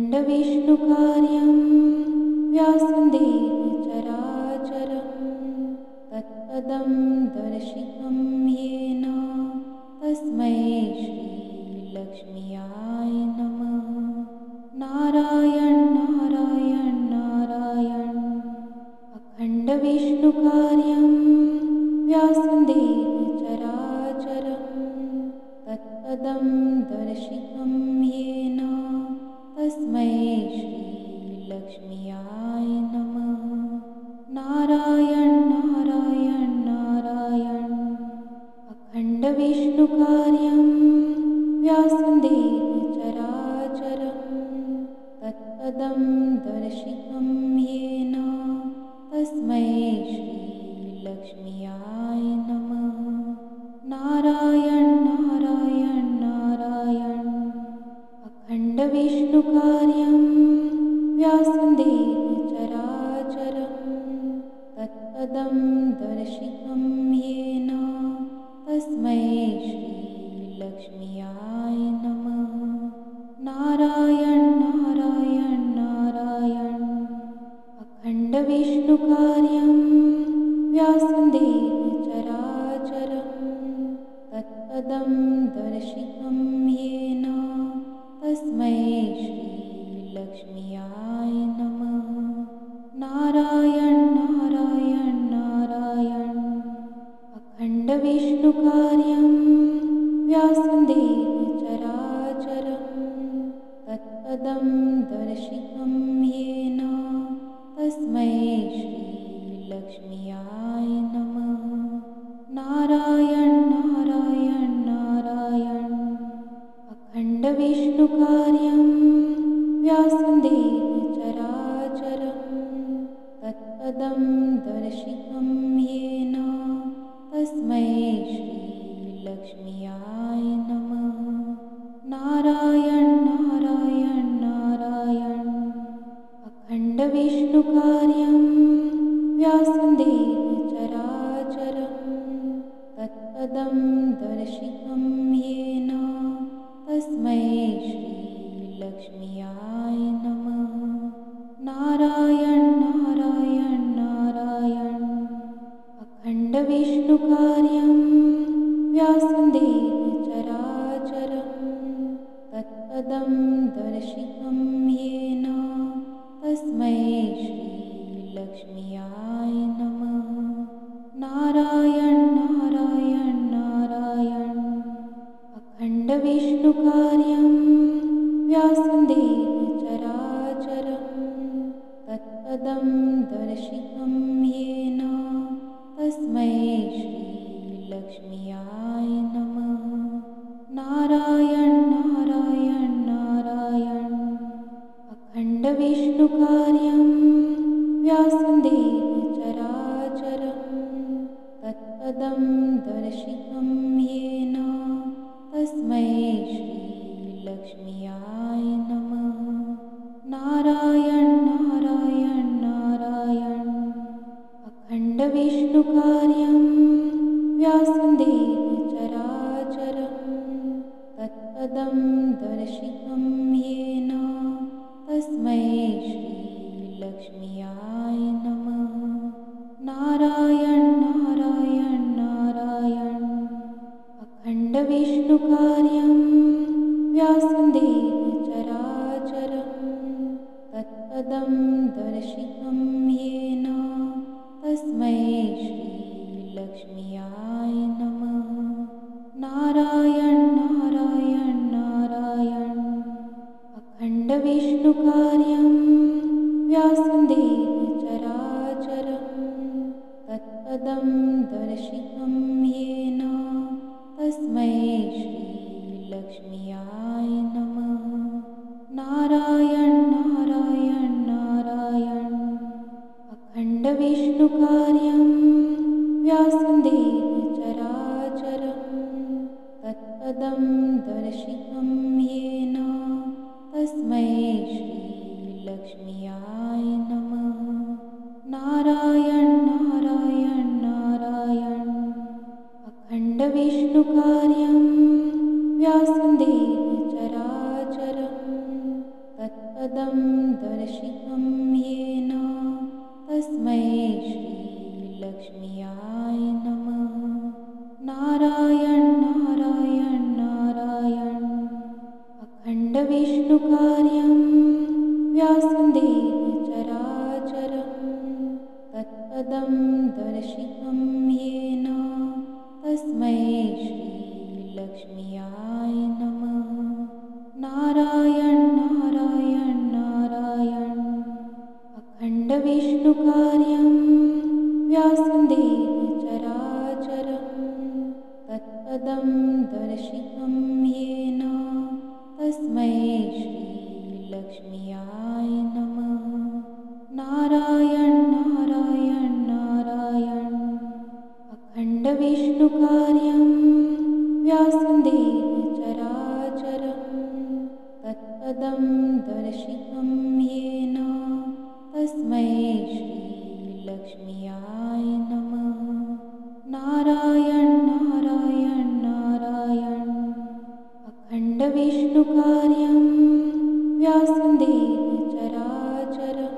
अखण्डविष्णुकार्यं व्यासदेव चराचरं तत्पदं दर्शितं येन तस्मै श्रीलक्ष्म्याय नमः। नारायण नारायण नारायण। अखण्डविष्णुकार्यं व्यासदेव चराचरं तत्पदं दर्शितं येन तस्मै श्रीलक्ष्म्याय नमः। नारायण नारायण नारायण। अखण्डविष्णुकार्यं व्यासदेव चराचरं तत्पदं दर्शितं येन तस्मै श्रीलक्ष्म्याय नमः। नारायण नारायण नारायण। अखण्डविष्णुकार्यं व्यासदेव चराचरं तत्पदं दर्शितं येन तस्मै श्रीलक्ष्म्याय नमः। नारायण नारायण नारायण। अखण्डविष्णुकार्यं व्यासदेव चराचरं तत्पदं दर्शितं येन तस्मै श्रीलक्ष्म्याय नमः। नारायण नारायण नारायण। अखण्डविष्णुकार्यं व्यासदेव चराचरं तत्पदं दर्शितं येन तस्मै श्रीलक्ष्म्याय नमः। नारायण नारायण नारायण। अखण्डविष्णुकार्यं व्यासदेव चराचरं तत्पदं दर्शितं येन तस्मै श्रीलक्ष्म्याय नमः। नारायण नारायण नारायण। अखण्डविष्णुकार्यं व्यासदेव चराचरं तत्पदं दर्शितं येन तस्मै श्रीलक्ष्म्याय नमः। नारायण नारायण नारायण। अखण्डविष्णुकार्यं व्यासदेव चराचरं तत्पदं दर्शितं येन तस्मै श्रीलक्ष्म्याय नमः। नारायण नारायण नारायण। अखण्डविष्णुकार्यं व्यासदेव चराचरं तत्पदं दर्शितं येन तस्मै श्रीलक्ष्म्याय नमः। नारायण नारायण नारायण। अखण्डविष्णुकार्यं व्यासदेव चराचरं तत्पदं दर्शितं येन तस्मै श्रीलक्ष्म्याय नमः। नारायण नारायण नारायण। अखण्डविष्णुकार्यं व्यासदेव चराचरं तत्पदं दर्शितं येन तस्मै श्रीलक्ष्म्याय नमः। नारायण नारायण नारायण। अखण्डविष्णुकार्यं व्यासदेव चराचरं तत्पदं दर्शितं येन तस्मै श्रीलक्ष्म्याय नमः। नारायण नारायण नारायण। अखण्डविष्णुकार्यं व्यासदेव चराचरं तत्पदं दर्शितं येन तस्मै श्रीलक्ष्म्याय नमः। नारायण नारायण नारायण। अखण्डविष्णुकार्यं व्यासदेव चराचरं तत्पदं दर्शितं येन तस्मै श्रीलक्ष्म्याय नमः। नारायण नारायण नारायण। अखण्डविष्णुकार्यं व्यासदेव चराचरं तत्पदं दर्शितं येन तस्मै श्रीलक्ष्म्याय नमः। नारायण नारायण नारायण अखण्डविष्णुकार्यं व्यासदेव चराचरं तत्पदं दर्शितं येन तस्मै श्रीलक्ष्म्याय नमः। नारायण नारायण नारायण अखण्डविष्णुकार्यं व्यासदेव चराचरं तत्पदं दर्शितं येन तस्मै श्रीलक्ष्म्याय नमः। नारायण नारायण नारायण अखण्डविष्णुकार्यं व्यासदेव चराचरं तत्पदं दर्शितं येन तस्मै श्रीलक्ष्म्याय नमः। नारायण नारायण नारायण अखण्डविष्णुकार्यं व्यासदेव चराचरं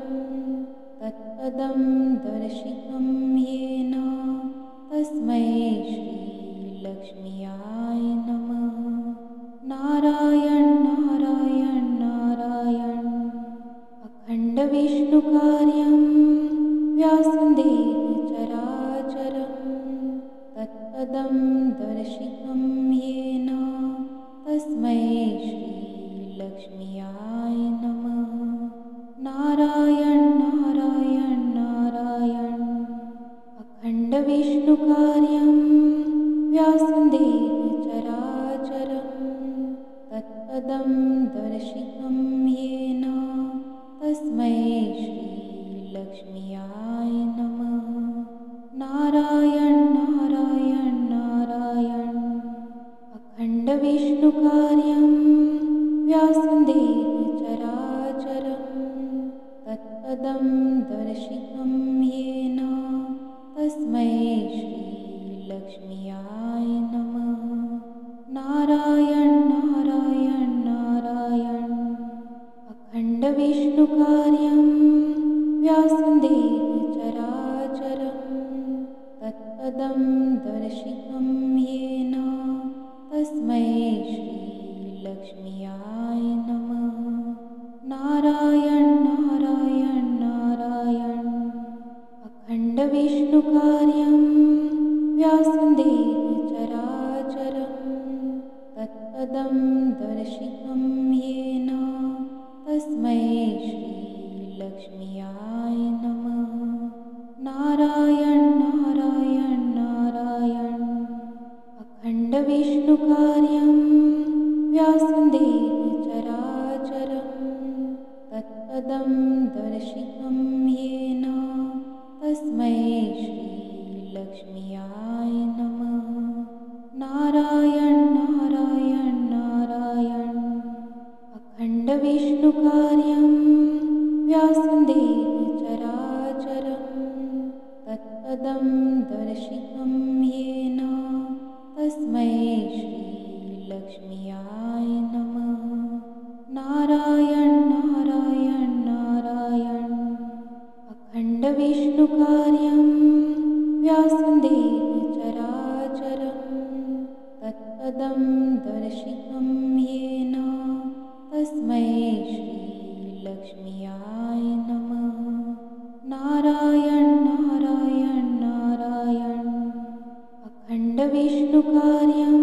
तत्पदं दर्शितं येन तस्मै श्रीलक्ष्म्याय नमः। नारायण नारायण नारायण अखण्डविष्णुकार्यं व्यासदेव चराचरं तत्पदं दर्शितं येन तस्मै श्रीलक्ष्म्याय नमः। नारायण नारायण नारायण अखण्डविष्णुकार्यं व्यासदेव चराचरं तत्पदं दर्शितं येन तस्मै श्रीलक्ष्म्याय नमः। नारायण नारायण नारायण अखण्डविष्णुकार्यं व्यासदेव चराचरं तत्पदं दर्शितं येन तस्मै श्रीलक्ष्म्याय नमः। नारायण नारायण नारायण अखण्डविष्णुकार्यं व्यासदेव चराचरं तत्पदं दर्शितं येन तस्मै श्रीलक्ष्म्याय नमः। नारायण नारायण नारायण अखण्डविष्णुकार्यं व्यासदेव चराचरं तत्पदं दर्शितं येन तस्मै श्रीलक्ष्म्याय नमः। नारायण नारायण नारायण अखण्डविष्णुकार्यं व्यासदेव चराचरं तत्पदं दर्शितं येन तस्मै श्रीलक्ष्म्याय नमः। नारायण नारायण नारायण अखण्डविष्णुकार्यं व्यासदेव चराचरं तत्पदं दर्शितं येन तस्मै श्रीलक्ष्म्याय नमः। नारायण नारायण नारायण अखण्डविष्णुकार्यं व्यासदेव चराचरं तत्पदं दर्शितं येन तस्मै श्रीलक्ष्म्याय नमः। नारायण नारायण नारायण अखण्डविष्णुकार्यं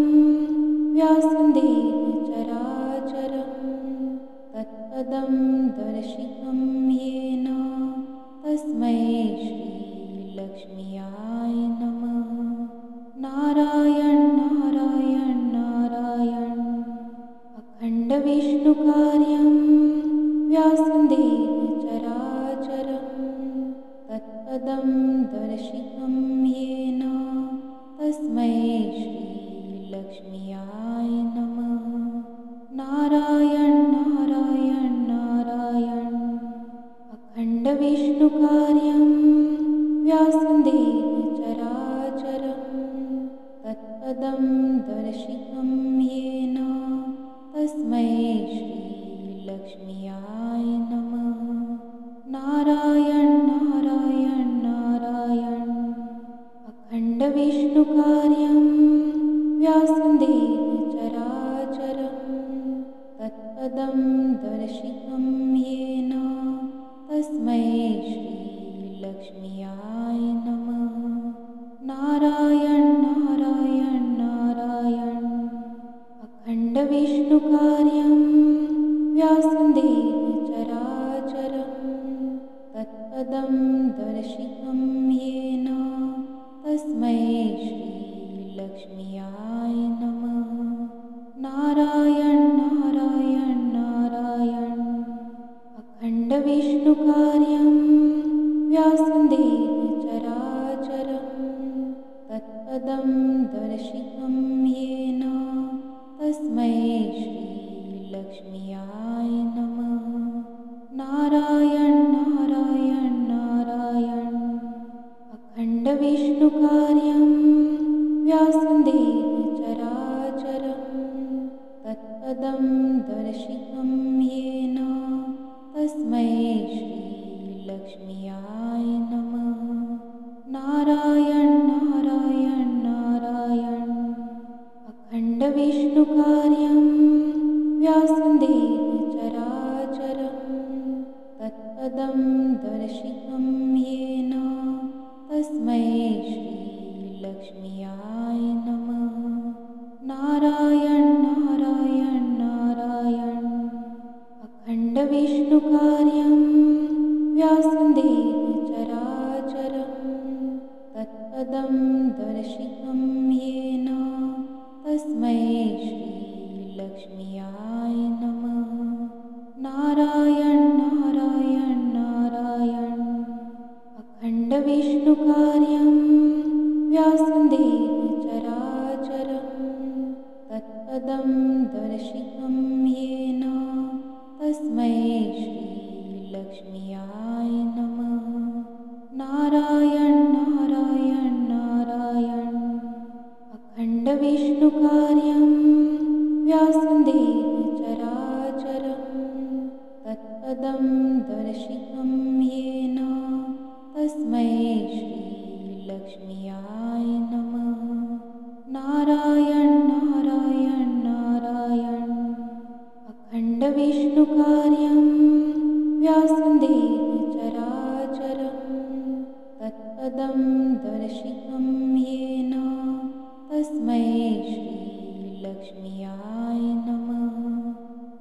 व्यासदेव चराचरं तत्पदं दर्शितं येन तस्मै श्रीलक्ष्म्याय नमः। नारायण नारायण नारायण अखण्डविष्णुकार्यं व्यासदेव चराचरं तत्पदं दर्शितं येन तस्मै श्रीलक्ष्म्याय नमः। नारायण नारायण नारायण अखण्डविष्णुकार्यं व्यासदेव चराचरं तत्पदं दर्शितं येन तस्मै श्रीलक्ष्म्याय नमः। नारायण नारायण नारायण। अखण्ड विष्णुकार्यं व्यासदेव चराचरं तत्पदं दर्शितं येन तस्मै श्रीलक्ष्म्याय नमः। नारायण नारायण नारायण। अखण्ड विष्णुकार्यं व्यासदेव चराचरं तत्पदं दर्शितं येन तस्मै श्रीलक्ष्म्याय नमः। नारायण नारायण नारायण। अखण्ड विष्णुकार्यं व्यासदेव चराचरं तत्पदं दर्शितं येन तस्मै श्रीलक्ष्म्याय नमः। नारायण नारायण नारायण। अखण्ड विष्णुकार्यं व्यासदेव चराचरं तत्पदं दर्शितं येन तस्मै श्रीलक्ष्म्याय नमः। नारायण नारायण नारायण। अखण्ड विष्णुकार्यं व्यासदेव चराचरं तत्पदं दर्शितं येन तस्मै श्रीलक्ष्म्याय नमः। नारायण नारायण नारायण। अखण्ड विष्णुकार्यं व्यासदेव चराचरं तत्पदं दर्शितं येन तस्मै श्रीलक्ष्म्याय नमः। नारायण नारायण नारायण। अखण्ड विष्णुकार्यं व्यासदेव चराचरं तत्पदं दर्शितं येन तस्मै श्रीलक्ष्म्याय नमः। नारायण नारायण नारायण। अखण्ड विष्णुकार्यं व्यासदेव चराचरं तत्पदं दर्शितं येन तस्मै श्रीलक्ष्म्याय नमः। नारायण नारायण नारायण। अखण्ड विष्णुकार्यं व्यासदेव चराचरं तत्पदं दर्शितं येन तस्मै श्रीलक्ष्म्याय नमः।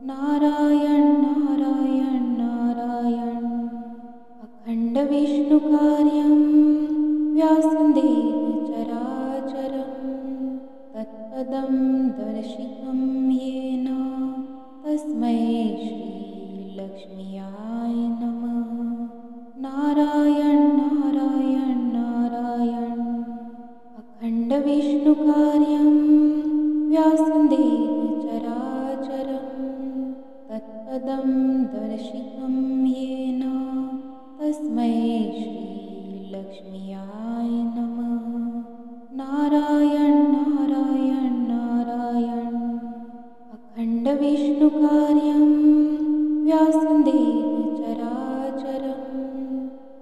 नारायण नारायण नारायण। अखण्ड विष्णुकार्यं व्यासदेव चराचरं तत्पदं दर्शितं येन तस्मै श्रीलक्ष्म्याय नमः। नारायण नारायण नारायण। अखण्ड विष्णुकार्यं व्यासदेव चराचरं तत्पदं दर्शितं येन तस्मै श्रीलक्ष्म्याय नमः। नारायण नारायण नारायण। अखण्ड विष्णुकार्यं व्यासदेव चराचरं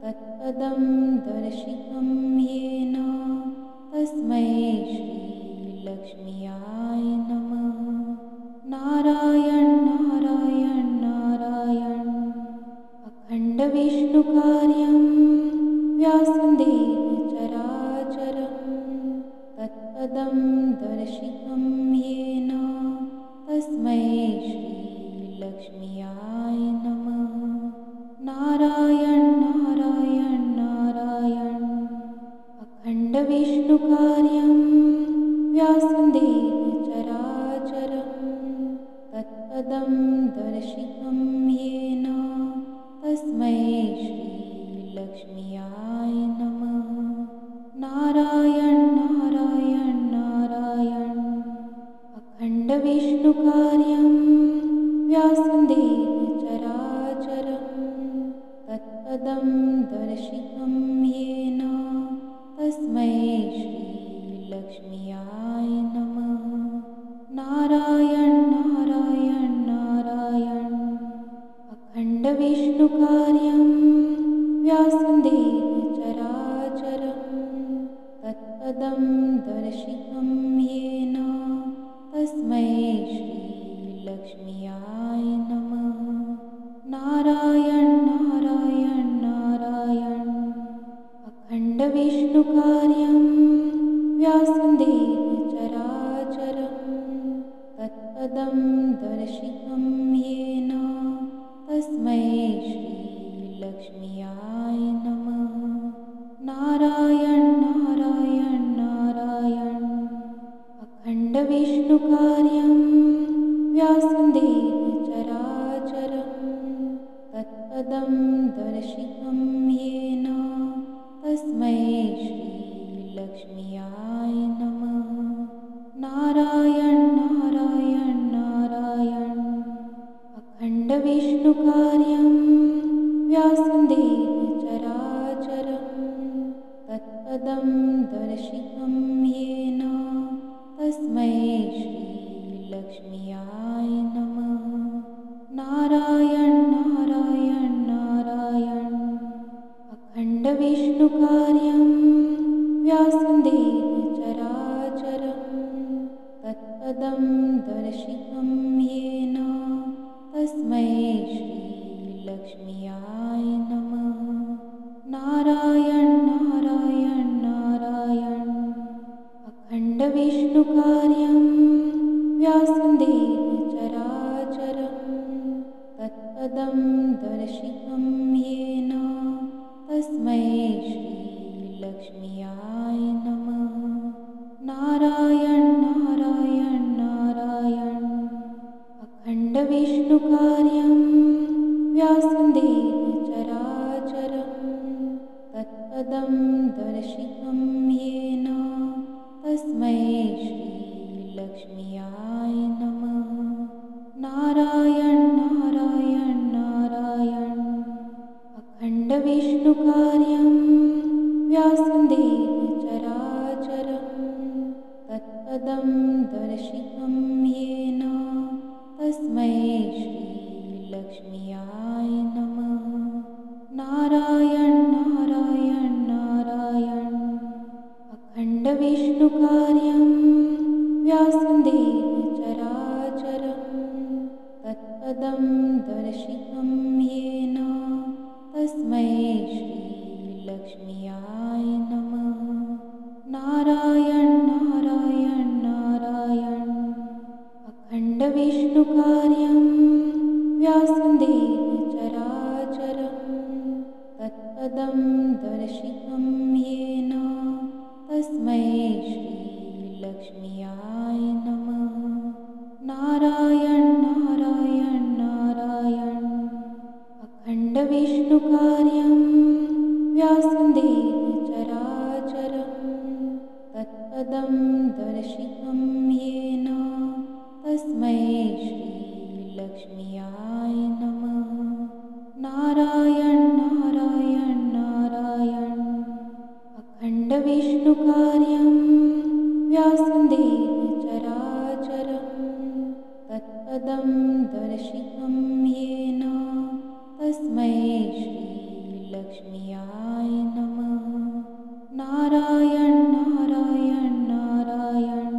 तत्पदं दर्शितं येन तस्मै श्रीलक्ष्म्याय नमः। नारायण नारायण नारायण। अखण्ड विष्णुकार्यं व्यासदेव चराचरं तत्पदं दर्शितं येन तस्मै श्रीलक्ष्म्याय नमः। नारायण नारायण नारायण। अखण्ड विष्णुकार्यं व्यासदेव चराचरं तत्पदं दर्शितं येन तस्मै श्रीलक्ष्म्याय नमः। नारायण नारायण नारायण। अखण्ड विष्णुकार्यं व्यासदेव चराचरं तत्पदं दर्शितं येन तस्मै श्रीलक्ष्म्याय नमः। नारायण नारायण नारायण। अखण्ड अखण्डविष्णुकार्यं व्यासदेव चराचरं तत्पदं दर्शितं येन तस्मै श्रीलक्ष्म्याय नमः। नारायण नारायण नारायण अखण्डविष्णुकार्यं व्यासदेव चराचरं तत्पदं दर्शितं येन तस्मै श्रीलक्ष्म्याय नमः। नारायण नारायण नारायण अखण्डविष्णुकार्यं व्यासदेव चराचरं तत्पदं दर्शितं येन तस्मै श्रीलक्ष्म्याय नमः। नारायण नारायण नारायण अखण्डविष्णुकार्यं व्यासदेव चराचरं तत्पदं दर्शितं येन तस्मै श्रीलक्ष्म्याय नमः। नारायण नारायण नारायण अखण्डविष्णुकार्यं व्यासदेव चराचरं तत्पदं दर्शितं येन तस्मै श्रीलक्ष्म्याय नमः। नारायण नारायण नारायण अखण्डविष्णुकार्यं व्यासदेव चराचरं तत्पदं दर्शितं येन तस्मै श्रीलक्ष्म्याय नमः। नारायण नारायण नारायण अखण्डविष्णुकार्यं व्यासदेव चराचरं तत्पदं दर्शितं येन तस्मै श्रीलक्ष्म्याय नमः। नारायण नारायण नारायण अखण्डविष्णुकार्यं व्यासदेव चराचरं तत्पदं दर्शितं येन तस्मै श्रीलक्ष्म्याय नमः। नारायण नारायण नारायण अखण्डविष्णुकार्यं व्यासदेव चराचरं तत्पदं दर्शितं येन तस्मै श्रीलक्ष्म्याय नमः। नारायण नारायण नारायण अखण्डविष्णुकार्यं व्यासदेव चराचरं तत्पदं दर्शितं येन तस्मै श्रीलक्ष्म्याय नमः। नारायण नारायण नारायण अखण्डविष्णुकार्यं व्यासदेव चराचरं तत्पदं दर्शितं येन तस्मै श्रीलक्ष्म्याय नमः। नारायण नारायण नारायण अखण्डविष्णुकार्यं व्यासदेव चराचरं तत्पदं दर्शितं येन तस्मै श्रीलक्ष्म्याय नमः। नारायण नारायण नारायण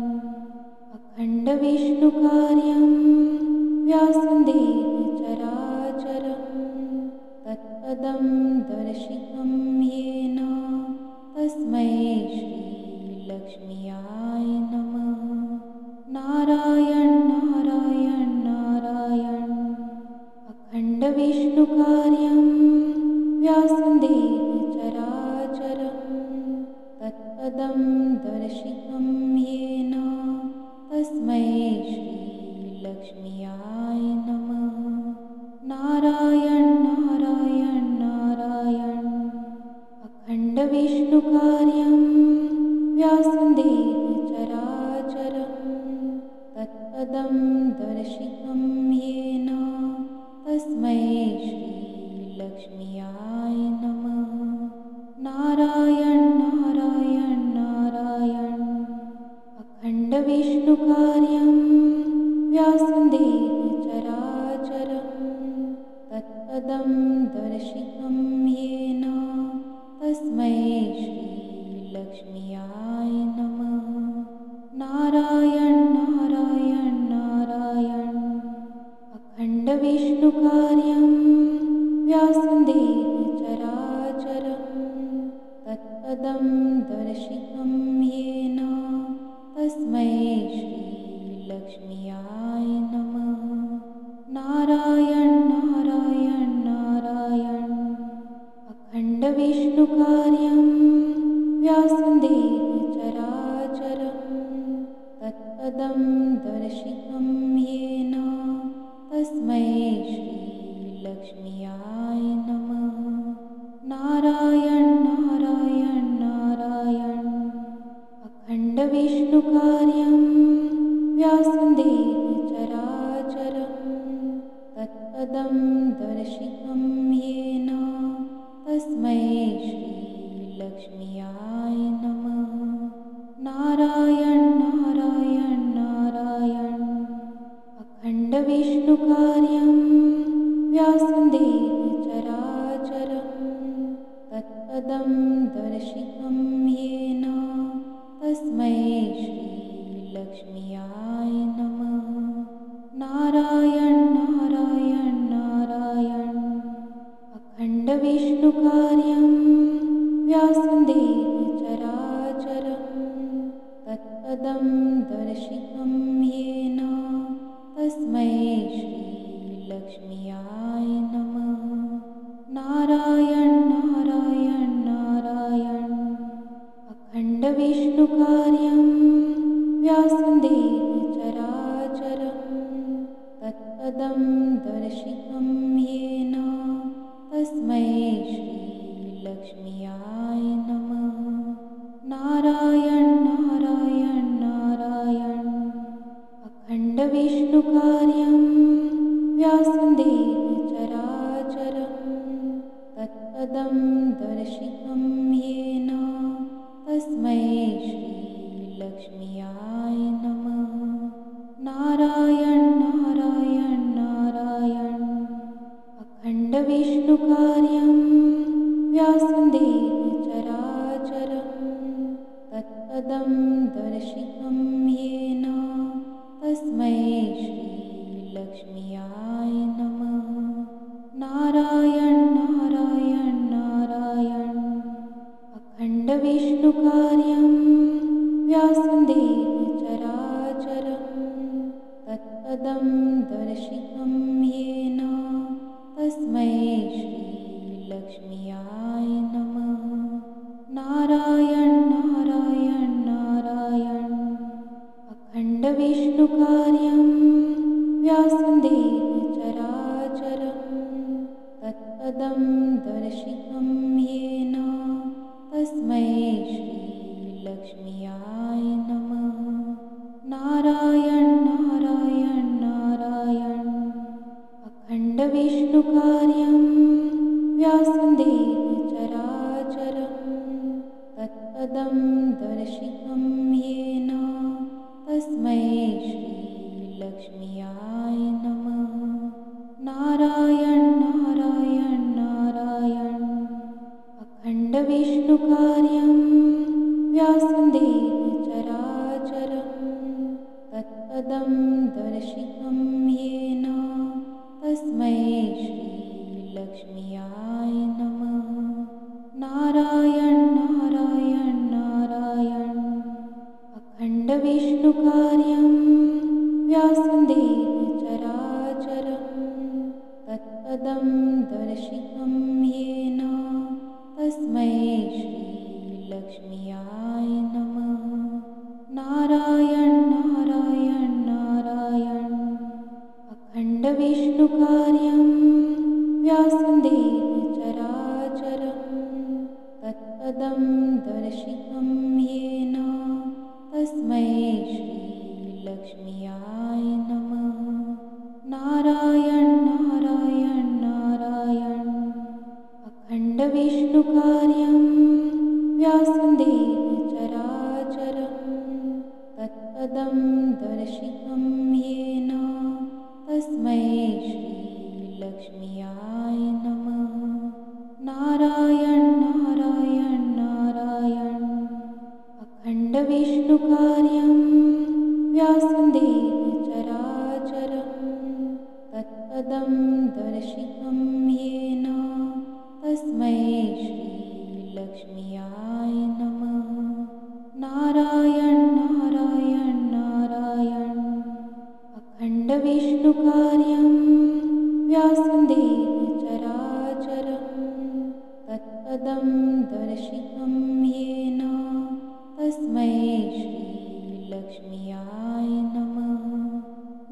अखण्डविष्णुकार्यं व्यासदेव चराचरं तत्पदं दर्शितं येन तस्मै श्रीलक्ष्म्याय नमः। नारायण नारायण नारायण अखण्डविष्णुकार्यं व्यासदेव चराचरं तत्पदं दर्शितं येन तस्मै श्रीलक्ष्म्याय नमः। नारायण नारायण नारायण अखण्डविष्णुकार्यं व्यासदेव चराचरं तत्पदं दर्शितं येन तस्मै श्रीलक्ष्म्याय नमः। नारायण नारायण नारायण अखण्डविष्णुकार्यं व्यासदेव चराचरं तत्पदं तत्पदं दर्शितं येन तस्मै श्रीलक्ष्म्याय नमः। नारायण नारायण नारायण अखण्डविष्णुकार्यं व्यासदेव चराचरं तत्पदं दर्शितं येन तस्मै श्रीलक्ष्म्याय नमः। नारायण नारायण नारायण अखण्डविष्णुकार्यं व्यासदेव चराचरं तत्पदं दर्शितं येन तस्मै श्रीलक्ष्म्याय नमः। नारायण नारायण नारायण अखण्डविष्णुकार्यं व्यासदेव चराचरं तत्पदं दर्शितं येन तस्मै श्रीलक्ष्म्याय नमः। नारायण नारायण नारायण अखण्डविष्णुकार्यं व्यासदेव चराचरं तत्पदं दर्शितं येन तस्मै श्रीलक्ष्म्याय नमः। नारायण नारायण नारायण अखण्डविष्णुकार्यं व्यासदेव चराचरं तत्पदं दर्शितं येन तस्मै श्रीलक्ष्म्याय नमः। नारायण नारायण नारायण अखण्डविष्णुकार्यं व्यासदेव चराचरं तत्पदं दर्शितं येन तस्मै श्रीलक्ष्म्याय नमः। नारायण नारायण नारायण अखण्डविष्णुकार्यं व्यासदेव चराचरं तत्पदं दर्शितं येन तस्मै श्रीलक्ष्म्याय नमः। नारायण नारायण नारायण अखण्डविष्णुकार्यं व्यासदेव चराचरं तत्पदं दर्शितं येन तस्मै श्रीलक्ष्म्याय नमः। नारायण नारायण नारायण अखण्डविष्णुकार्यं व्यासदेव चराचरं तत्पदं दर्शितं येन तस्मै श्रीलक्ष्म्याय नमः। नारायण नारायण नारायण अखण्डविष्णुकार्यं व्यासदेव चराचरं तत्पदं दर्शितं येन तस्मै श्रीलक्ष्म्याय नमः। नारायण नारायण नारायण अखण्डविष्णुकार्यं व्यासदेव चराचरं तत्पदं दर्शितं येन तस्मै श्रीलक्ष्म्याय नमः। नारायण नारायण नारायण अखण्डविष्णुकार्यं व्यासदेव चराचरं तत्पदं दर्शितं येन तस्मै श्रीलक्ष्म्याय नमः। नारायण नारायण नारायण अखण्डविष्णुकार्यं व्यासदेव चराचरं तत्पदं दर्शितं येन तस्मै श्रीलक्ष्म्याय नमः। नारायण नारायण नारायण अखण्डविष्णुकार्यं व्यासदेव चराचरं तत्पदं दर्शितं येन तस्मै श्रीलक्ष्म्याय नमः। नारायण नारायण नारायण अखण्डविष्णुकार्यं व्यासदेव चराचरं तत्पदं दर्शितं येन तस्मै श्रीलक्ष्म्याय नमः। तस्मै श्रीलक्ष्म्याय नमः। नारायण नारायण नारायण। अखण्डविष्णुकार्यं व्यासदेव चराचरं तत्पदं दर्शितं येन तस्मै श्रीलक्ष्म्याय नमः।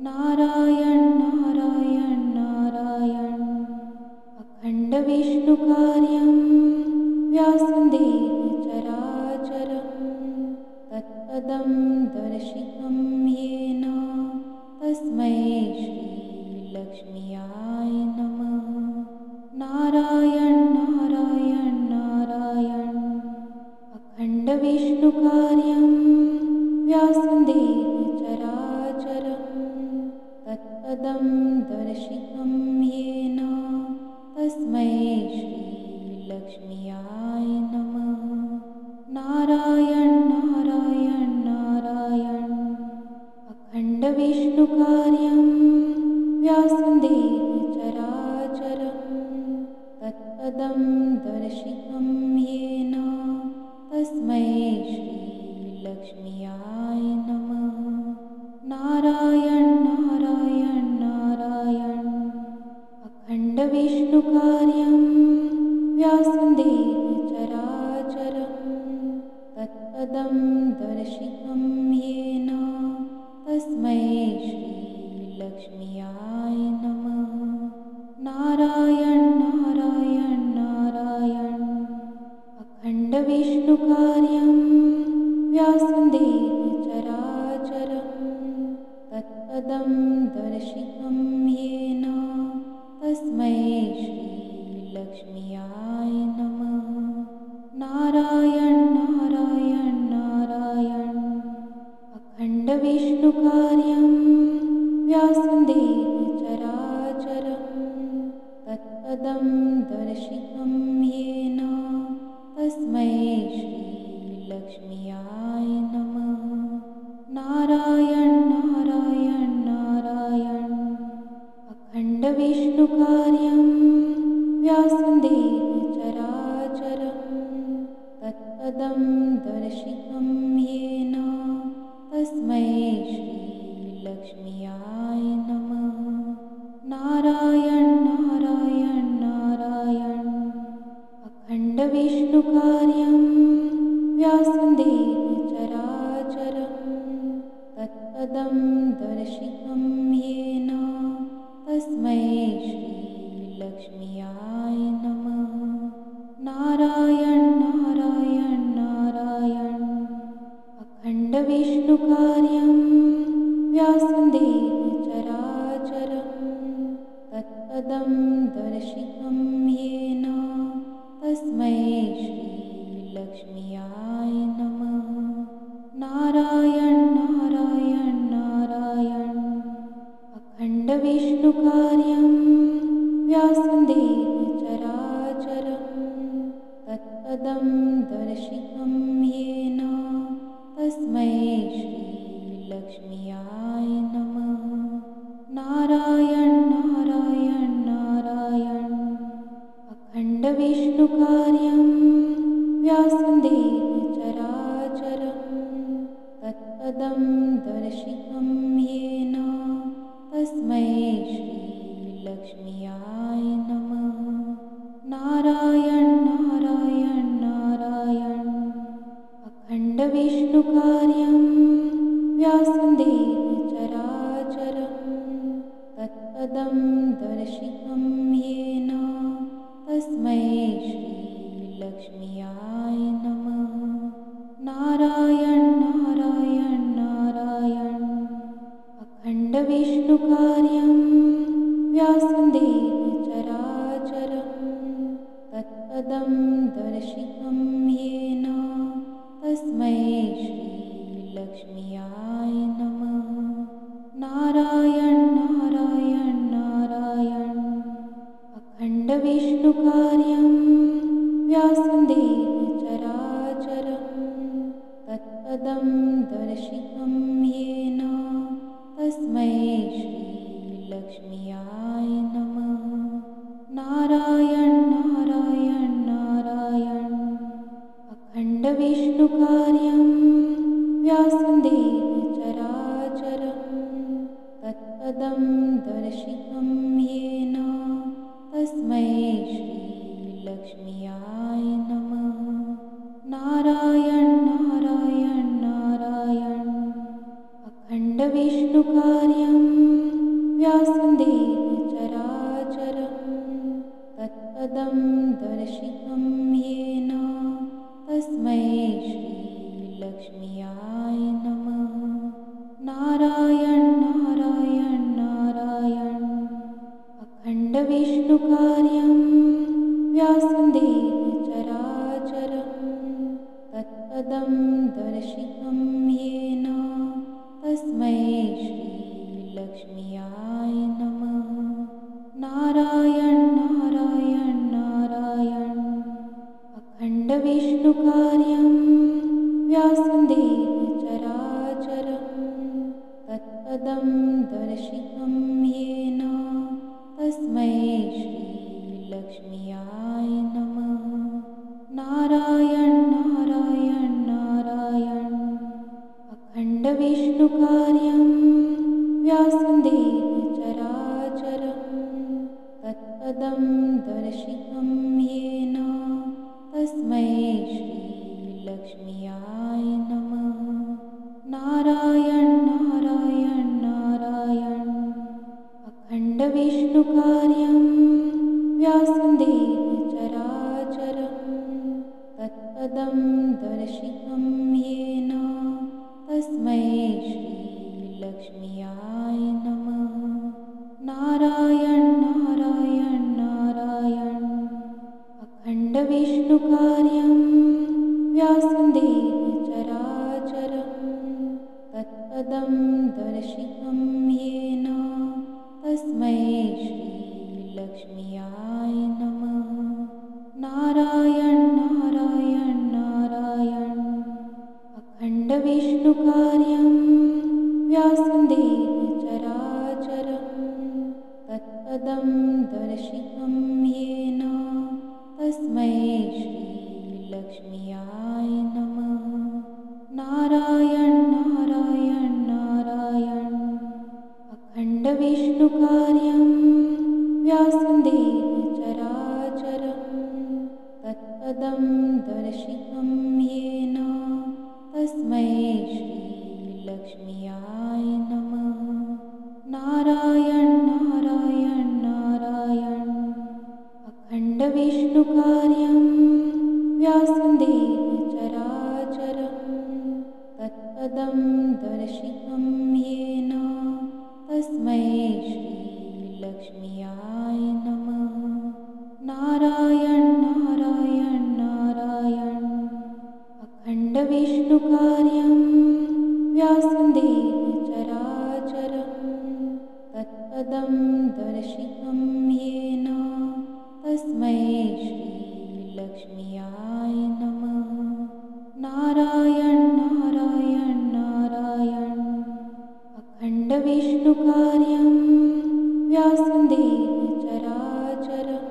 नारायण नारायण नारायण। अखण्डविष्णुकार्यं व्यासदेव चराचरं तत्पदं दर्शितं येन तस्मै श्रीलक्ष्म्याय नमः। नारायण नारायण नारायण। अखण्डविष्णुकार्यं व्यासदेव चराचरं तत्पदं दर्शितं येन तस्मै श्रीलक्ष्म्याय नमः। नारायण नारायण नारायण। अखण्डविष्णुकार्यं व्यासदेव चराचरं तत्पदं दर्शितं येन तस्मै श्रीलक्ष्म्याय नमः। नारायण नारायण नारायण। अखण्डविष्णुकार्यं व्यासदेव चराचरं तत्पदं दर्शितं येन तस्मै श्रीलक्ष्म्याय नमः। नारायण नारायण नारायण। अखण्डविष्णुकार्यं व्यासदेव चराचरं तत्पदं दर्शितं येन तस्मै श्रीलक्ष्म्याय नमः। नारायण नारायण नारायण। अखण्डविष्णुकार्यं व्यासदेव चराचरं तत्पदं दर्शितं येन तस्मै श्रीलक्ष्म्याय नमः। नारायण नारायण नारायण। अखण्डविष्णुकार्यं व्यासदेव चराचरं तत्पदं दर्शितं येन तस्मै श्रीलक्ष्म्याय नमः। नारायण नारायण नारायण। अखण्डविष्णुकार्यं व्यासदेव चराचरं तत्पदं दर्शितं येन तस्मै श्रीलक्ष्म्याय नमः। नारायण नारायण नारायण। अखण्डविष्णुकार्यं व्यासदेव चराचरं तत्पदं दर्शितं येन तस्मै श्रीलक्ष्म्याय नमः। नारायण नारायण नारायण। अखण्डविष्णुकार्यं व्यासदेव चराचरं तत्पदं दर्शितं येन तस्मै श्रीलक्ष्म्याय नमः। नारायण नारायण नारायण। अखण्डविष्णुकार्यं व्यासदेव चराचरं तत्पदं दर्शितं येन तस्मै श्रीलक्ष्म्याय नमः। नारायण नारायण नारायण। अखण्डविष्णुकार्यं व्यासदेव चराचरं तत्पदं दर्शितं येन तस्मै श्रीलक्ष्म्याय नमः। नारायण नारायण नारायण। अखण्डविष्णुकार्यं व्यासदेव चराचरं तत्पदं दर्शितं येन तस्मै श्रीलक्ष्म्याय नमः। नारायण नारायण नारायण। अखण्डविष्णुकार्यं व्यासदेव चराचरं तत्पदं दर्शितं येन तस्मै श्रीलक्ष्म्याय नमः। नारायण नारायण श्रीलक्ष्म्याय नमः। नारायण नारायण नारायण। अखण्डविष्णुकार्यं व्यासदेव चराचरं तत्पदं दर्शितं येन तस्मै श्रीलक्ष्म्याय नमः। नारायण नारायण नारायण। अखण्डविष्णुकार्यं व्यासदेव चराचरं तत्पदं दर्शितं येन तस्मै श्रीलक्ष्म्याय नमः। नारायण नारायण नारायण। अखण्डविष्णुकार्यं व्यासदेव चराचरं तत्पदं दर्शितं येन तस्मै श्रीलक्ष्म्याय नमः। नारायण नारायण नारायण। अखण्डविष्णुकार्यं व्यासदेव चराचरं तत्पदं दर्शितं येन तस्मै श्रीलक्ष्म्याय नमः। नारायण नारायण नारायण। अखण्डविष्णुकार्यं व्यासदेव चराचरं तत्पदं दर्शितं येन तस्मै श्रीलक्ष्म्याय नमः। नारायण नारायण नारायण। अखण्डविष्णुकार्यं व्यासदेव चराचरं तत्पदं दर्शितं येन तस्मै श्रीलक्ष्म्याय नमः। नारायण नारायण नारायण। अखण्डविष्णुकार्यं व्यासदेव चराचरं तत्पदं दर्शितं येन तस्मै श्रीलक्ष्म्याय नमः। नारायण नारायण नारायण। अखण्डविष्णुकार्यं व्यासदेव चराचरं तत्पदं दर्शितं येन तस्मै श्रीलक्ष्म्याय नमः। नारायण नारायण नारायण। अखण्डविष्णुकार्यं व्यासदेव चराचरं तत्पदं दर्शितं येन तस्मै श्रीलक्ष्म्याय नमः। नारायण नारायण नारायण। अखण्डविष्णुकार्यं व्यासदेव चराचरं तत्पदं दर्शितं येन तस्मै श्रीलक्ष्म्याय नमः। नारायण नारायण नारायण। अखण्डविष्णुकार्यं व्यासदेव चराचरं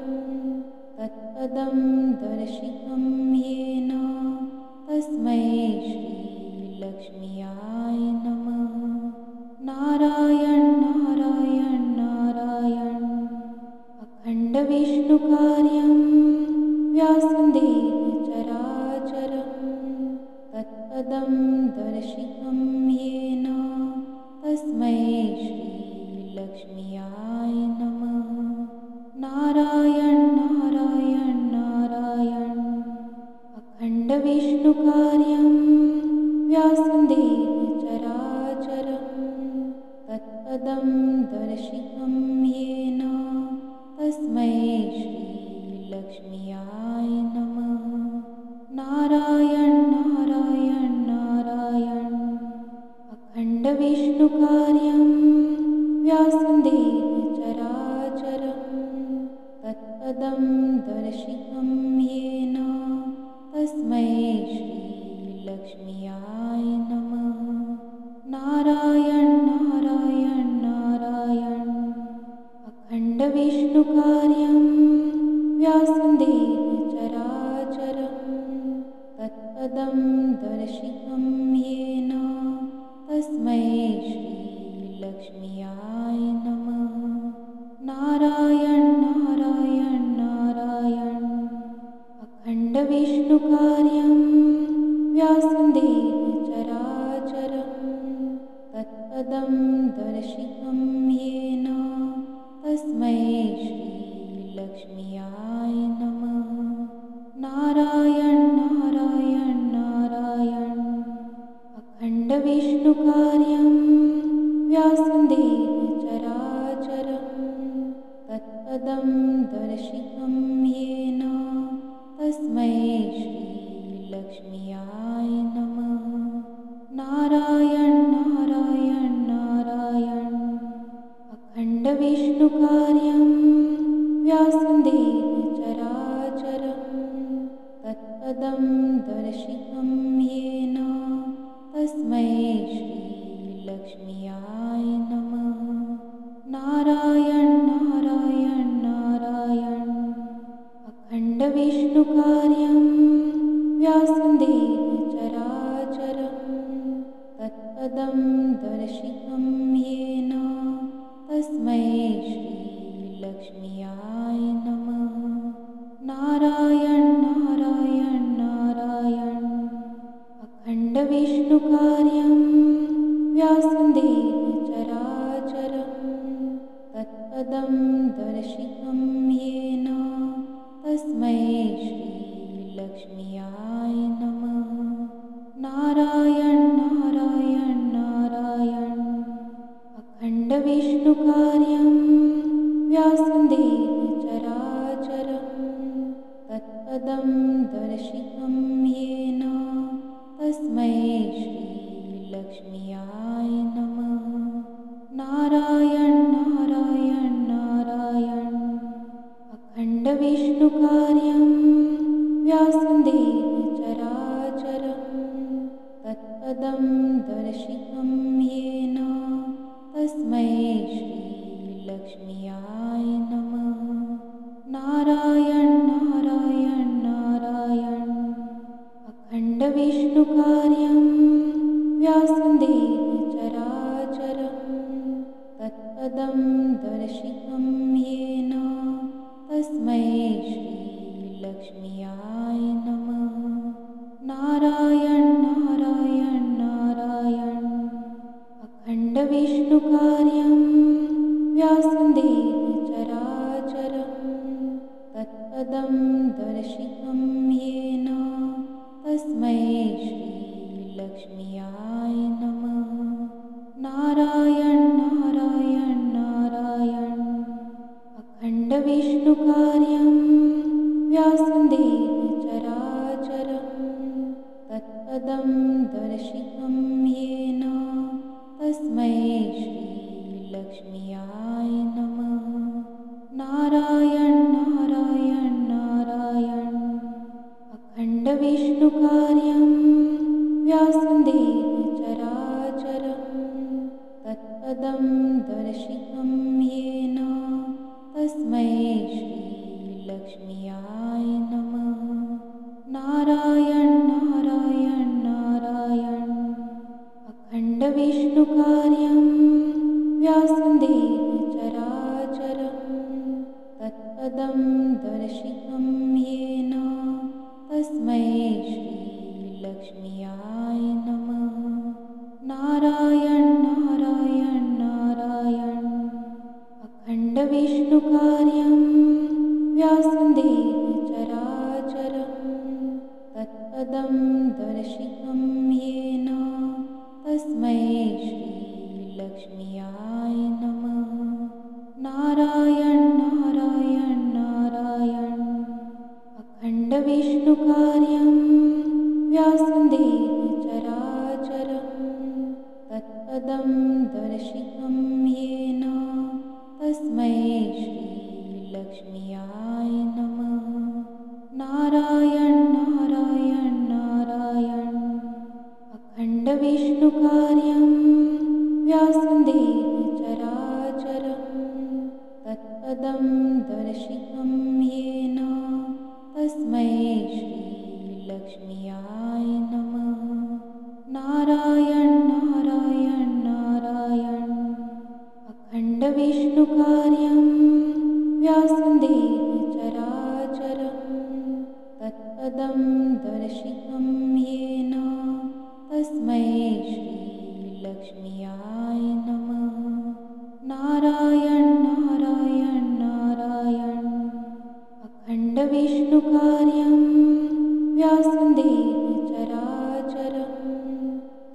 तत्पदं दर्शितं येन तस्मै श्रीलक्ष्म्याय नमः। नारायण नारायण नारायण। अखण्डविष्णुकार्यं व्यासदेव चराचरं तत्पदं दर्शितं येन तस्मै श्रीलक्ष्म्याय नमः। नारायण नारायण नारायण। अखण्डविष्णुकार्यं व्यासदेव चराचरं तत्पदं दर्शितं येन तस्मै श्रीलक्ष्म्याय नमः। नारायण नारायण नारायण। अखण्डविष्णुकार्यं व्यासदेव चराचरं तत्पदं दर्शितं येन तस्मै श्रीलक्ष्म्याय नमः। नारायण नारायण नारायण। अखण्डविष्णुकार्यं व्यासदेव चराचरं तत्पदं दर्शितं येन तस्मै श्रीलक्ष्म्याय नमः। नारायण नारायण नारायण। अखण्डविष्णुकार्यं व्यासदेव चराचरं तत्पदं दर्शितं येन तस्मै श्रीलक्ष्म्याय नमः। नारायण नारायण नारायण। अखण्डविष्णुकार्यं व्यासदेव चराचरं तत्पदं दर्शितं येन तस्मै श्रीलक्ष्म्याय नमः। नारायण नारायण नारायण। अखण्डविष्णुकार्यं व्यासदेव चराचरं तत्पदं दर्शितं येन तस्मै श्रीलक्ष्म्याय नमः। नारायण नारायण नारायण। अखण्डविष्णुकार्यं व्यासदेव चराचरं तत्पदं दर्शितं येन तस्मै श्रीलक्ष्म्याय नमः। नारायण नारायण नारायण। अखण्डविष्णुकार्यं व्यासदेव चराचरं तत्पदं दर्शितं येन तस्मै श्रीलक्ष्म्याय नमः। नारायण नारायण नारायण। अखण्डविष्णुकार्यं व्यासदेव चराचरं तत्पदं दर्शितं येन तस्मै श्रीलक्ष्म्याय नमः। नारायण नारायण नारायण। अखण्डविष्णुकार्यं व्यासदेव चराचरं तत्पदं दर्शितं येन तस्मै श्रीलक्ष्म्याय नमः। नारायण नारायण नारायण। अखण्डविष्णुकार्यं व्यासदेव चराचरं तत्पदं दर्शितं येन तस्मै श्रीलक्ष्म्याय नमः। नारायण नारायण नारायण। अखण्डविष्णुकार्यं व्यासदेव चराचरं तत्पदं दर्शितं येन तस्मै श्रीलक्ष्म्याय नमः। नारायण नारायण नारायण। अखण्डविष्णुकार्यं व्यासदेव चराचरं तत्पदं दर्शितं येन तस्मै श्रीलक्ष्म्याय नमः। नारायण नारायण नारायण। अखण्डविष्णुकार्यं व्यासदेव चराचरं तत्पदं दर्शितं येन तस्मै श्रीलक्ष्म्याय नमः। नारायण नारायण नारायण। अखण्डविष्णुकार्यं व्यासदेव चराचरं तत्पदं दर्शितं येन तस्मै श्रीलक्ष्म्याय नमः। नारायण नारायण नारायण। अखण्डविष्णुकार्यं व्यासदेव चराचरं तत्पदं दर्शितं येन तस्मै श्रीलक्ष्म्याय नमः। नारायण नारायण नारायण। अखण्डविष्णुकार्यं व्यासदेव चराचरं तत्पदं दर्शितं येन तस्मै श्रीलक्ष्म्याय नमः। नारायण नारायण नारायण। अखण्डविष्णुकार्यं व्यासदेव चराचरं तत्पदं दर्शितं येन तस्मै श्रीलक्ष्म्याय नमः। नारायण नारायण नारायण। अखण्डविष्णुकार्यं व्यासदेव चराचरं तत्पदं तत्पदं दर्शितं येन तस्मै श्रीलक्ष्म्याय नमः। नारायण नारायण नारायण अखण्डविष्णुकार्यं व्यासदेव चराचरं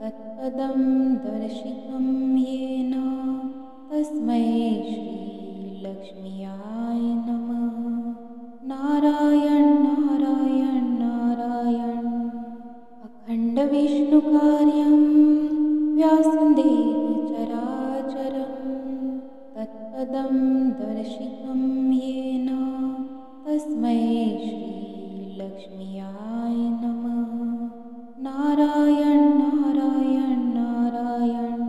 तत्पदं दर्शितं येन तस्मै श्रीलक्ष्म्याय नमः। नारायण नारायण नारायण अखण्डविष्णुकार्यं व्यासदेव चराचरं तत्पदं दर्शितं येन तस्मै श्रीलक्ष्म्याय नमः। नारायण नारायण नारायण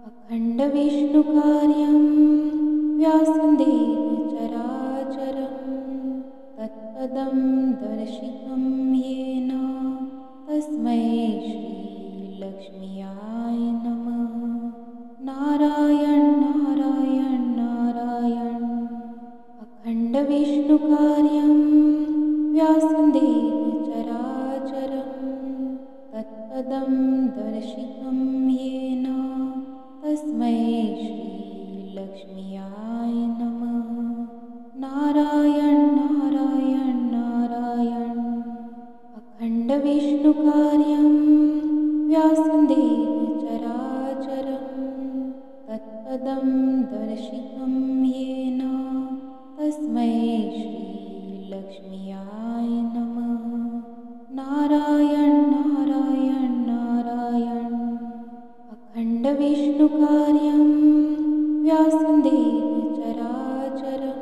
अखण्डविष्णुकार्यं व्यासदेव चराचरं तत्पदं दर्शितं येन तस्मै श्रीलक्ष्म्याय नमः। नारायण नारायण नारायण अखण्डविष्णुकार्यं व्यासदेव चराचरं तत्पदं दर्शितं येन तस्मै श्रीलक्ष्म्याय नमः। नारायण नारायण नारायण अखण्डविष्णुकार्यं व्यासदेव चराचरं तत्पदं दर्शितं येन तस्मै श्रीलक्ष्म्याय नमः। नारायण नारायण नारायण अखण्डविष्णुकार्यं व्यासदेव चराचरं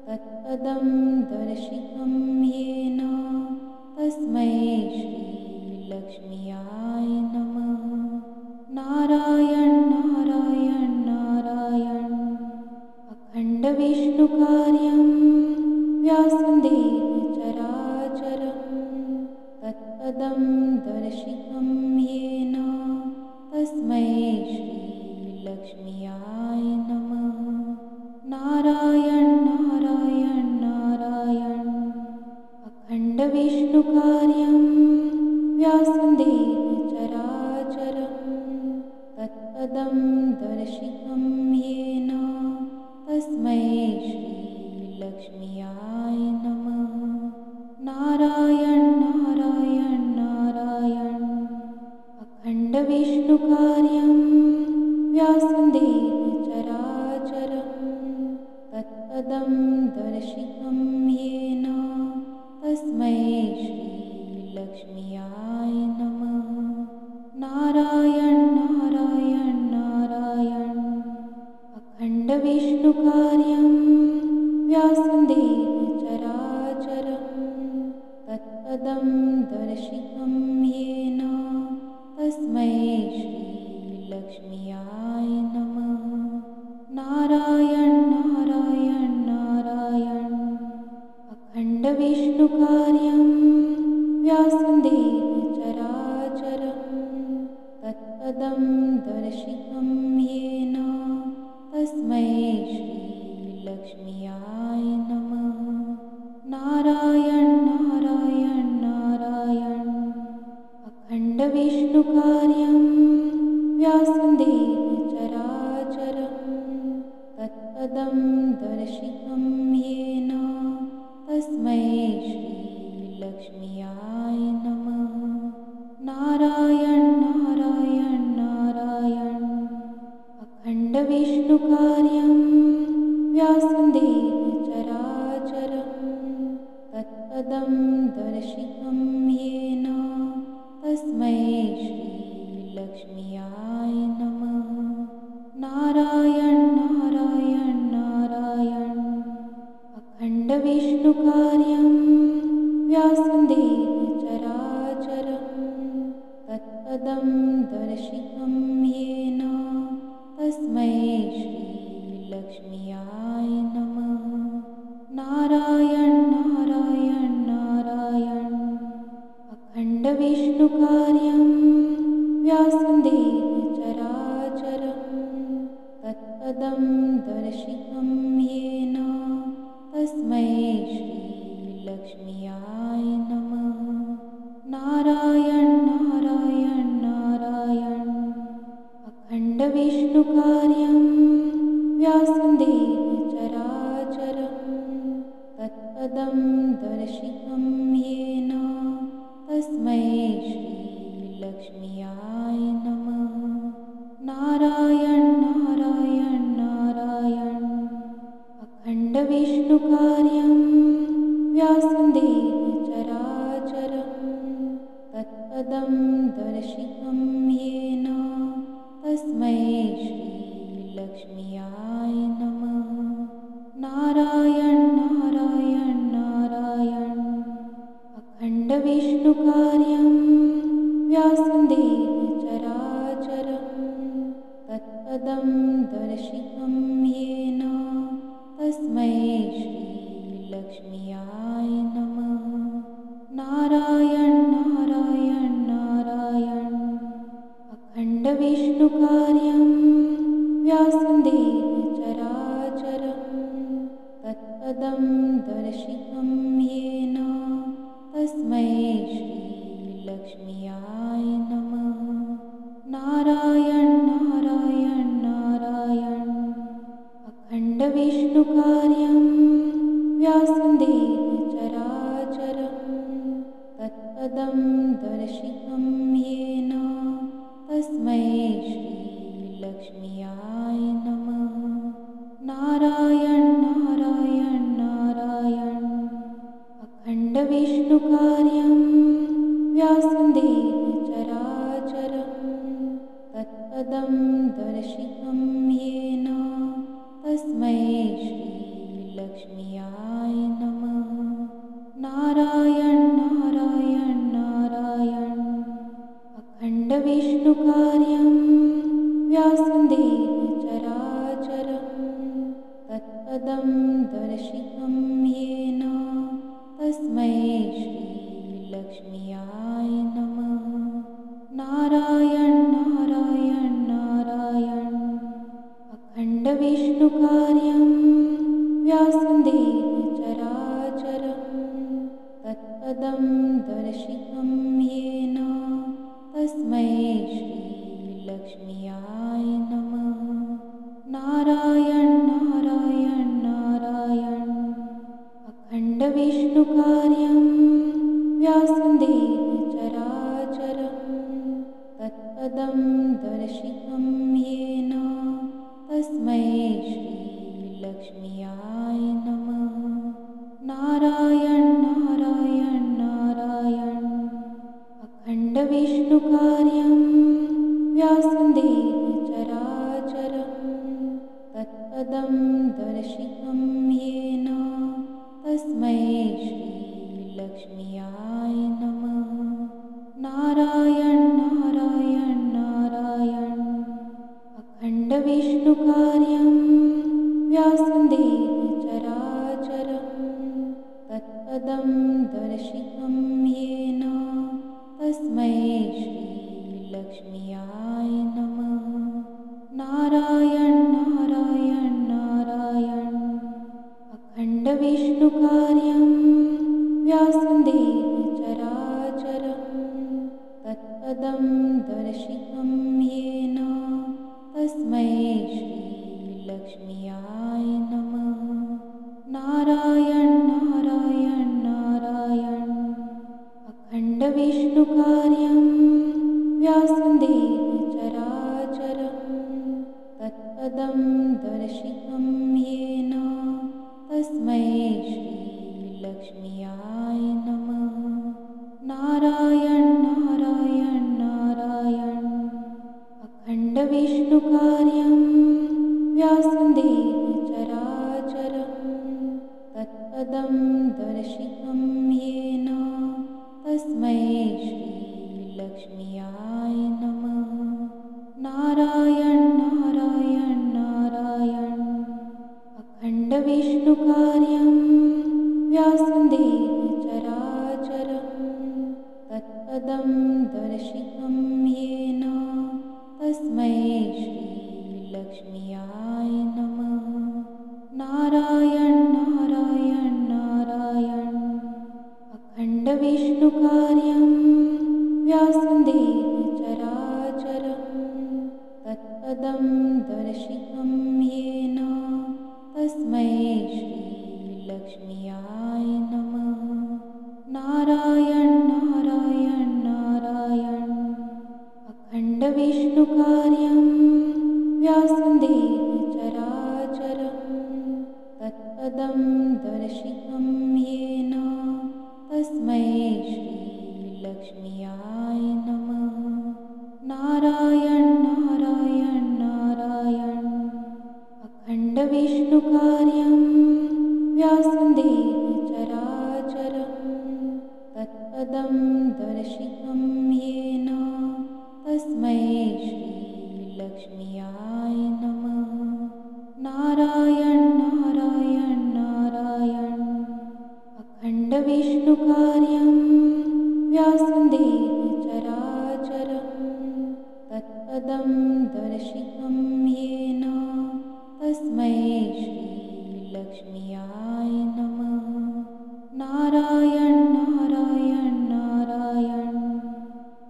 तत्पदं दर्शितं येन तस्मै श्रीलक्ष्म्याय नमः। नारायण नारायण नारायण अखण्डविष्णुकार्यं व्यासदेव चराचरं तत्पदं दर्शितं येन तस्मै श्रीलक्ष्म्याय नमः। नारायण नारायण नारायण अखण्डविष्णुकार्यं व्यासदेव चराचरं तत्पदं दर्शितं येन तस्मै श्रीलक्ष्म्याय नमः। नारायण नारायण नारायण अखण्डविष्णुकार्यं व्यासदेव चराचरं तत्पदं दर्शितं येन तस्मै श्रीलक्ष्म्याय नमः। नारायण नारायण नारायण अखण्डविष्णुकार्यं व्यासदेव चराचरं तत्पदं दर्शितं येन तस्मै श्रीलक्ष्म्याय नमः। नारायण नारायण नारायण अखण्डविष्णुकार्यं व्यासदेव चराचरं तत्पदं दर्शितं येन तस्मै श्रीलक्ष्म्याय नमः। नारायण नारायण नारायण अखण्डविष्णुकार्यं व्यासदेव चराचरं तत्पदं दर्शितं येन तस्मै श्रीलक्ष्म्याय नमः। नारायण नारायण नारायण अखण्डविष्णुकार्यं व्यासदेव चराचरं तत्पदं दर्शितं येन तस्मै श्रीलक्ष्म्याय नमः। नारायण नारायण नारायण अखण्डविष्णुकार्यं व्यासदेव चराचरं तत्पदं दर्शितं येन तस्मै श्रीलक्ष्म्याय नमः। नारायण नारायण नारायण अखण्डविष्णुकार्यं व्यासदेव चराचरं तत्पदं दर्शितं येन तस्मै श्रीलक्ष्म्याय दर्शितं येन तस्मै श्रीलक्ष्म्याय नमः। नारायण नारायण नारायण। अखण्डविष्णुकार्यं व्यासदेव चराचरं तत्पदं दर्शितं येन तस्मै श्रीलक्ष्म्याय नमः। नारायण नारायण नारायण। अखण्डविष्णुकार्यं व्यासदेव चराचरं तत्पदं दर्शितं येन तस्मै श्रीलक्ष्म्याय नमः। नारायण नारायण नारायण। अखण्डविष्णुकार्यं व्यासदेव चराचरं तत्पदं दर्शितं येन तस्मै श्रीलक्ष्म्याय नमः। नारायण नारायण नारायण। अखण्डविष्णुकार्यं व्यासदेव चराचरं तत्पदं दर्शितं येन तस्मै श्रीलक्ष्म्याय नमः। नारायण नारायण नारायण। अखण्डविष्णुकार्यं व्यासदेव चराचरं तत्पदं दर्शितं येन तस्मै श्रीलक्ष्म्याय नमः। नारायण नारायण नारायण। अखण्डविष्णुकार्यं व्यासदेव चराचरं तत्पदं दर्शितं येन तस्मै श्रीलक्ष्म्याय नमः। नारायण नारायण नारायण। अखण्डविष्णुकार्यं व्यासदेव चराचरं तत्पदं दर्शितं येन तस्मै श्रीलक्ष्म्याय नमः। नारायण नारायण नारायण। अखण्डविष्णुकार्यं व्यासदेव चराचरं तत्पदं दर्शितं येन तस्मै श्रीलक्ष्म्याय नमः। नारायण नारायण नारायण। अखण्डविष्णुकार्यं व्यासदेव चराचरं तत्पदं दर्शितं येन तस्मै श्रीलक्ष्म्याय नमः। नारायण नारायण नारायण। अखण्डविष्णुकार्यं व्यासदेव चराचरं तत्पदं दर्शितं येन तस्मै श्रीलक्ष्म्याय नमः। नारायण नारायण नारायण। अखण्डविष्णुकार्यं व्यासदेव चराचरं तत्पदं दर्शितं येन तस्मै श्रीलक्ष्म्याय नमः। नारायण नारायण नारायण। अखण्डविष्णुकार्यं व्यासदेव चराचरं तत्पदं दर्शितं येन तस्मै श्रीलक्ष्म्याय नमः। नारायण नारायण नारायण। अखण्डविष्णुकार्यं व्यासदेव चराचरं तत्पदं दर्शितं येन तस्मै श्रीलक्ष्म्याय नमः। नारायण नारायण नारायण। अखण्डविष्णुकार्यं व्यासदेव चराचरं तत्पदं दर्शितं येन तस्मै श्रीलक्ष्म्याय नमः। नारायण नारायण नारायण। अखण्डविष्णुकार्यं व्यासदेव चराचरं तत्पदं दर्शितं येन तस्मै श्रीलक्ष्म्याय नमः। तस्मै श्रीलक्ष्म्याय नमः। नारायण नारायण नारायण। अखण्डविष्णुकार्यं व्यासदेव चराचरं तत्पदं दर्शितं येन तस्मै श्रीलक्ष्म्याय नमः। नारायण नारायण नारायण। अखण्डविष्णुकार्यं व्यासदेव चराचरं तत्पदं दर्शितं येन तस्मै श्रीलक्ष्म्याय नमः। नारायण नारायण नारायण।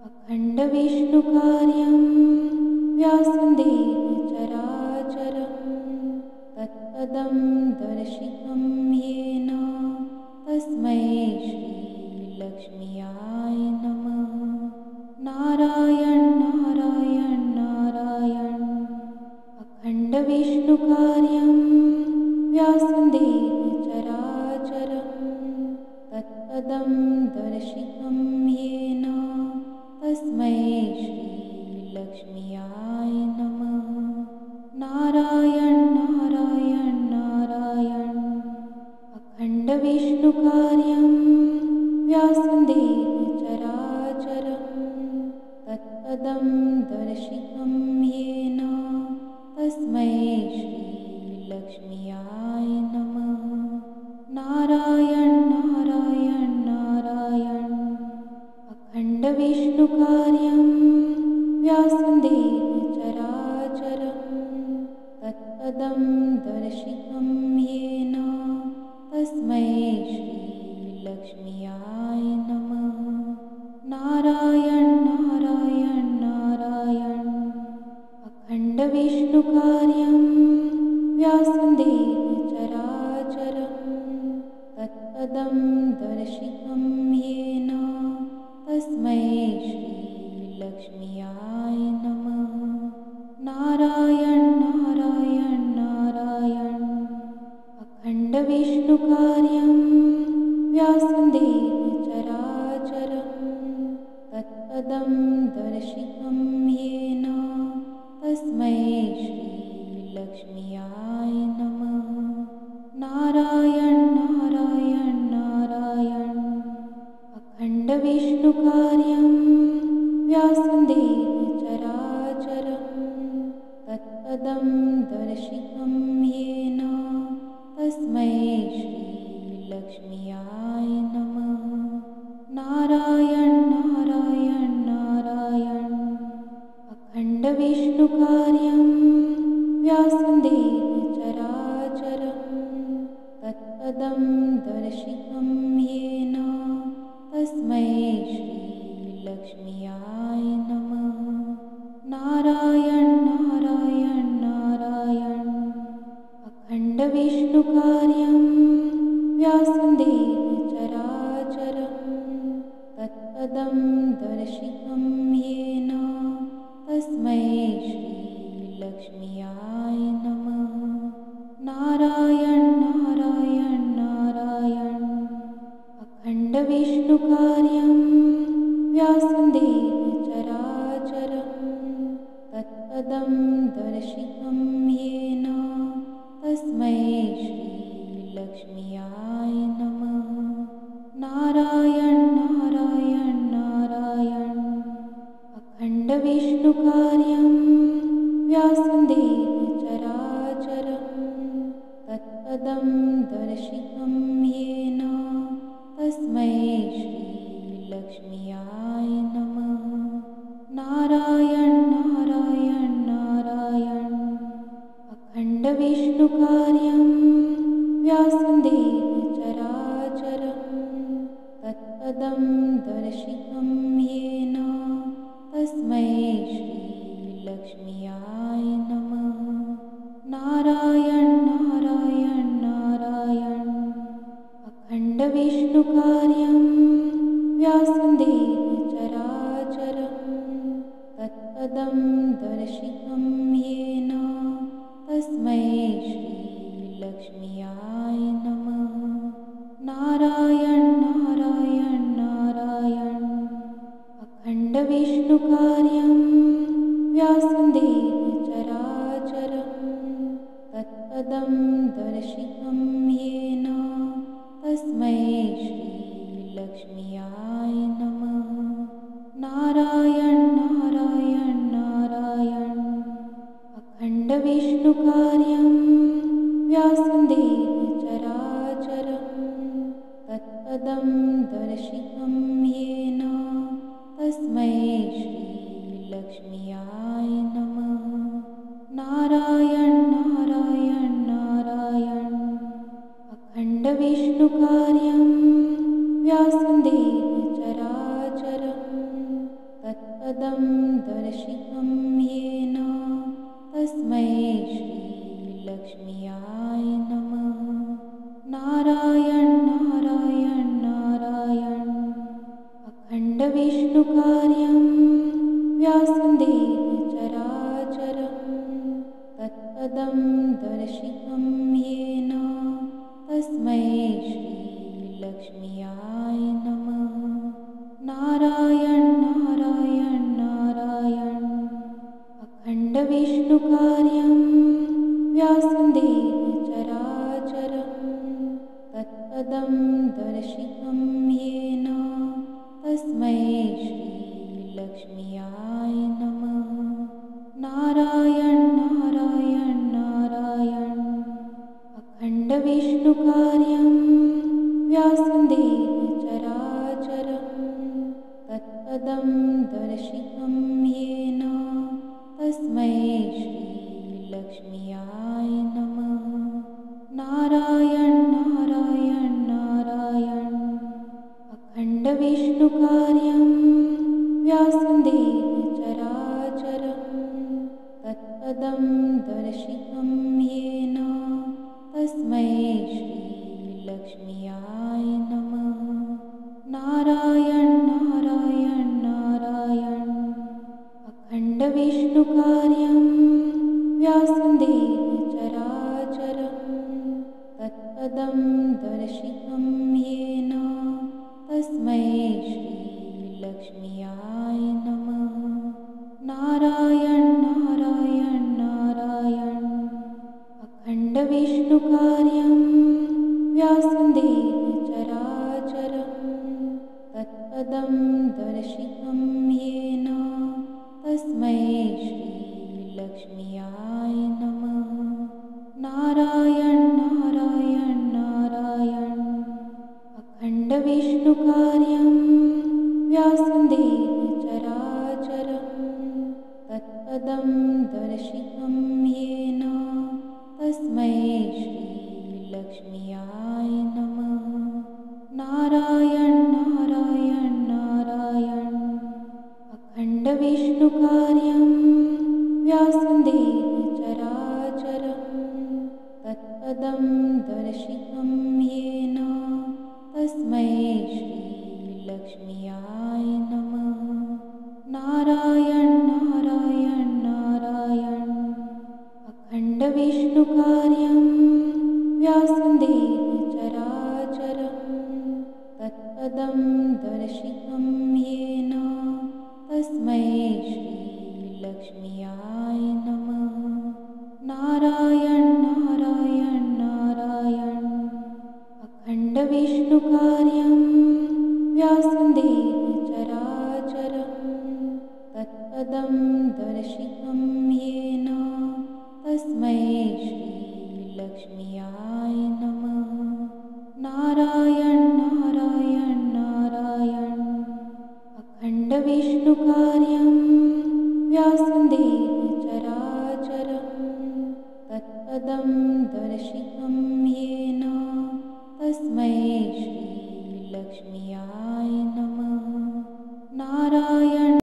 अखण्डविष्णुकार्यं व्यासदेव चराचरं तत्पदं दर्शितं येन तस्मै श्रीलक्ष्म्याय नमः। नारायण नारायण नारायण। अखण्डविष्णुकार्यं व्यासदेव चराचरं तत्पदं दर्शितं येन तस्मै श्रीलक्ष्म्याय नमः। नारायण नारायण नारायण। अखण्डविष्णुकार्यं व्यासदेव चराचरं तत्पदं दर्शितं येन तस्मै श्रीलक्ष्म्याय नमः। नारायण नारायण नारायण। अखण्डविष्णुकार्यं व्यासदेव चराचरं तत्पदं दर्शितं येन तस्मै श्रीलक्ष्म्याय नमः। नारायण नारायण नारायण। अखण्डविष्णुकार्यं व्यासदेव चराचरं तत्पदं दर्शितं येन तस्मै श्रीलक्ष्म्याय नमः। नारायण नारायण नारायण। अखण्डविष्णुकार्यं व्यासदेव चराचरं तत्पदं दर्शितं येन तस्मै श्रीलक्ष्म्याय नमः। नारायण नारायण नारायण। अखण्डविष्णुकार्यं व्यासदेव चराचरं तत्पदं दर्शितं येन तस्मै श्रीलक्ष्म्याय नमः। नारायण नारायण नारायण। अखण्डविष्णुकार्यं व्यासदेव चराचरं तत्पदं दर्शितं येन तस्मै श्रीलक्ष्म्याय नमः। नारायण नारायण नारायण। अखण्डविष्णुकार्यं व्यासदेव चराचरं तत्पदं दर्शितं येन तस्मै श्रीलक्ष्म्याय नमः। नारायण नारायण नारायण। अखण्डविष्णुकार्यं व्यासदेव चराचरं तत्पदं दर्शितं येन तस्मै श्रीलक्ष्म्याय नमः। नारायण नारायण नारायण। अखण्डविष्णुकार्यं व्यासदेव चराचरं तत्पदं दर्शितं येन तस्मै श्रीलक्ष्म्याय नमः। नारायण नारायण नारायण। अखण्डविष्णुकार्यं व्यासदेव चराचरं तत्पदं दर्शितं येन तस्मै श्रीलक्ष्म्याय नमः। नारायण नारायण नारायण। अखण्डविष्णुकार्यं व्यासदेव चराचरं तत्पदं दर्शितं येन तस्मै श्रीलक्ष्म्याय नमः। नारायण नारायण तत्पदविष्णुकार्यं व्यासन्देन चराचरं तत्पदं दर्शितं येन तस्मै श्रीलक्ष्म्याय नमः। नारायण नारायण नारायण। अखण्डविष्णुकार्यं व्यासन्देन चराचरं तत्पदं दर्शितं येन तस्मै श्रीलक्ष्म्याय नमः। नारायण नारायण नारायण। अखण्डविष्णुकार्यं व्यासन्देन चराचरं तत्पदं दर्शितं येन तस्मै श्रीलक्ष्म्याय नमः। नारायण नारायण नारायण। अखण्डविष्णुकार्यं व्यासन्देन चराचरं तत्पदं दर्शितं येन तस्मै श्रीलक्ष्म्याय नमः। नारायण नारायण नारायण। अखण्डविष्णुकार्यं व्यासन्देन चराचरं तत्पदं दर्शितं येन तस्मै श्रीलक्ष्म्याय नमः। नारायण नारायण नारायण। अखण्डविष्णुकार्यं व्यासन्देन चराचरं तत्पदं दर्शितं येन तस्मै श्रीलक्ष्म्याय नमः। नारायण नारायण नारायण। अखण्डविष्णुकार्यं व्यासन्देन चराचरं तत्पदं दर्शितं येन तस्मै श्रीलक्ष्म्याय नमः। नारायण नारायण नारायण। अखण्डविष्णुकार्यं व्यासन्देन चराचरं तत्पदं दर्शितं येन तस्मै श्रीलक्ष्म्याय नमः। नारायण नारायण नारायण। अखण्डविष्णुकार्यं व्यासन्देन चराचरं तत्पदं दर्शितं येन तस्मै श्रीलक्ष्म्याय नमः। नारायण नारायण नारायण। अखण्डविष्णुकार्यं व्यासन्देन चराचरं तत्पदं दर्शितं येन तस्मै श्रीलक्ष्म्याय नमः। नारायण नारायण नारायण। अखण्डविष्णुकार्यं व्यासन्देन चराचरं तत्पदं दर्शितं येन तस्मै श्रीलक्ष्म्याय नमः। नारायण नारायण नारायण। अखण्डविष्णुकार्यं व्यासन्देन चराचरं तत्पदं दर्शितं येन तस्मै श्रीलक्ष्म्याय नमः। नारायण नारायण नारायण। अखण्डविष्णुकार्यं व्यासन्देन चराचरं तत्पदं दर्शितं येन तस्मै श्रीलक्ष्म्याय नमः। नारायण नारायण नारायण। अखण्डविष्णुकार्यं व्यासन्देन चराचरं तत्पदं दर्शितं येन तस्मै श्रीलक्ष्म्याय नमः। नारायण